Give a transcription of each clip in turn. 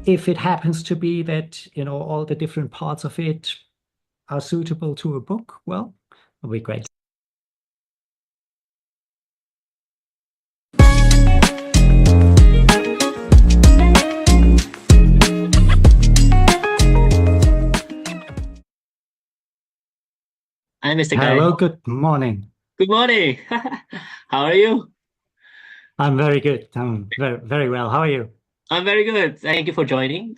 if it happens to be that, all the different parts of it are suitable to a book, well, it'll be great. Hi, Mr. Guy. Hello, good morning. Good morning. How are you? I'm very good. I'm very, very well. How are you? I'm very good. Thank you for joining.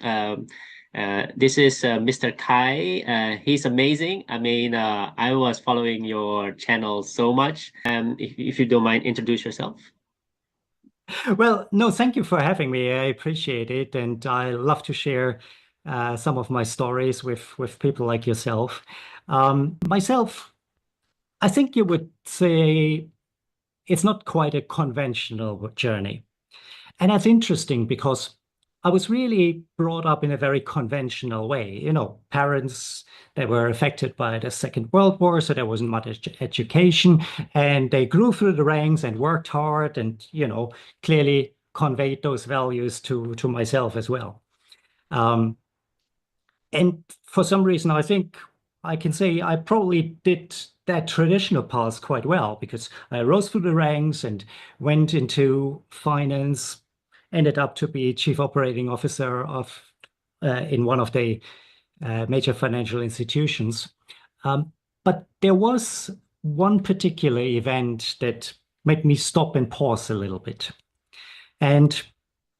This is Mr. Kai. He's amazing. I was following your channel so much. If you don't mind, introduce yourself. Well, no, thank you for having me. I appreciate it, and I love to share some of my stories with people like yourself. Myself, I think you would say it's not quite a conventional journey. And that's interesting because I was really brought up in a very conventional way. Parents that were affected by the Second World War, so there wasn't much education, and they grew through the ranks and worked hard and, clearly conveyed those values to myself as well. Um, and for some reason, I think I can say I probably did that traditional path quite well because I rose through the ranks and went into finance, ended up to be chief operating officer of in one of the major financial institutions. Um, but there was one particular event that made me stop and pause a little bit. And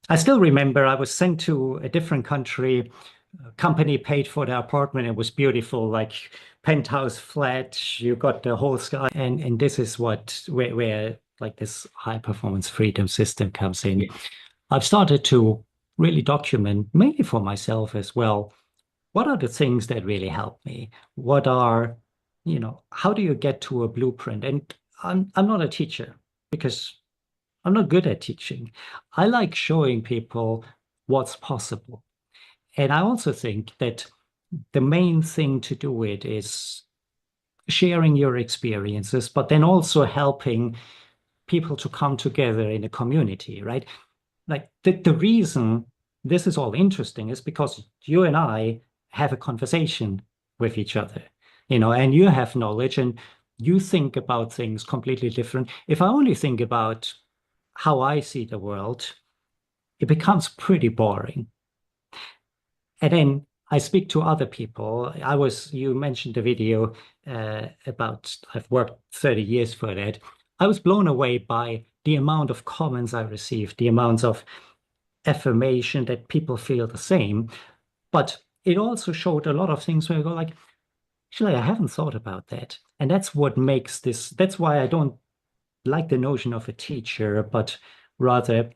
I still remember I was sent to a different country. A company paid for the apartment. It was beautiful, like penthouse flat. You got the whole sky, and this is where like this high performance freedom system comes in. Yeah. I've started to really document, mainly for myself as well, what are the things that really help me? What are, how do you get to a blueprint? And I'm not a teacher because I'm not good at teaching. I like showing people what's possible. And I also think that the main thing to do it is sharing your experiences, but then also helping people to come together in a community, right? Like the reason this is all interesting is because you and I have a conversation with each other, and you have knowledge and you think about things completely different. If I only think about how I see the world, it becomes pretty boring. And then I speak to other people. You mentioned the video about I've worked 30 years for that. I was blown away by the amount of comments I received, the amounts of affirmation that people feel the same. But it also showed a lot of things where I go like, actually, I haven't thought about that. And that's what makes this, that's why I don't like the notion of a teacher, but rather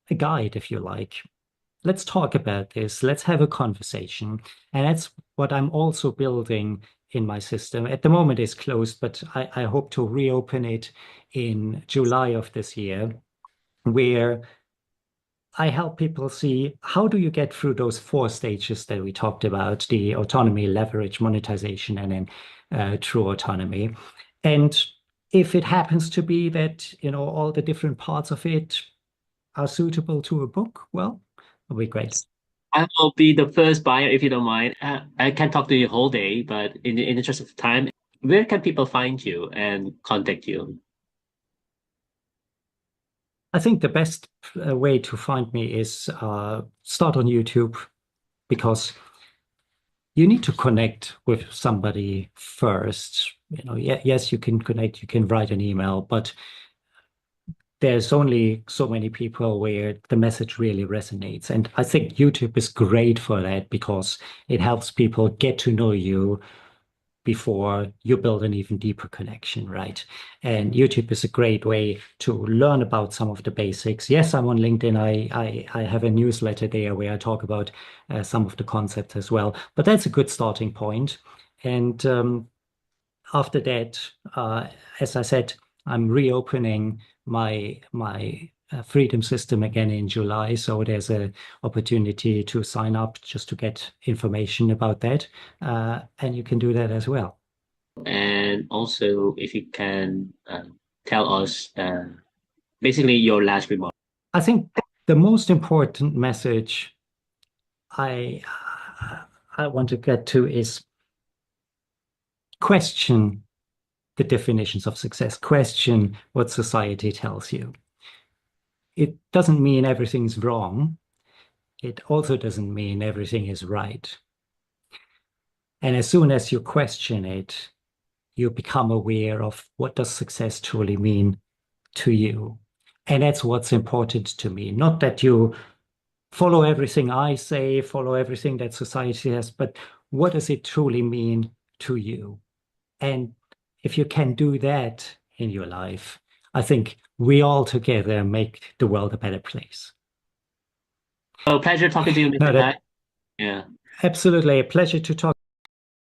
a guide, if you like. Let's talk about this. Let's have a conversation. And that's what I'm also building in my system. At the moment, it's closed, but I hope to reopen it in July of this year, where I help people see how do you get through those four stages that we talked about, the autonomy, leverage, monetization, and then true autonomy. And if it happens to be that, all the different parts of it are suitable to a book, well, it'll be great. I will be the first buyer if you don't mind. I can talk to you whole day, but in the interest of time, where can people find you and contact you? I think the best way to find me is start on YouTube because you need to connect with somebody first. Yes, you can connect, you can write an email, but there's only so many people where the message really resonates. And I think YouTube is great for that because it helps people get to know you before you build an even deeper connection, right? And YouTube is a great way to learn about some of the basics. Yes, I'm on LinkedIn. I have a newsletter there where I talk about some of the concepts as well. But that's a good starting point. And after that, as I said, I'm reopening my freedom system again in July. So there's a opportunity to sign up just to get information about that. And you can do that as well. And also, if you can tell us basically your last remark. I think the most important message I I want to get to is question the definitions of success, question what society tells you. It doesn't mean everything's wrong. It also doesn't mean everything is right. And as soon as you question it, you become aware of what does success truly mean to you. And that's what's important to me. Not that you follow everything I say, follow everything that society says, but what does it truly mean to you? And if you can do that in your life, I think we all together make the world a better place. So pleasure talking to you, No, Mr. Kai. that Yeah. absolutely a pleasure to talk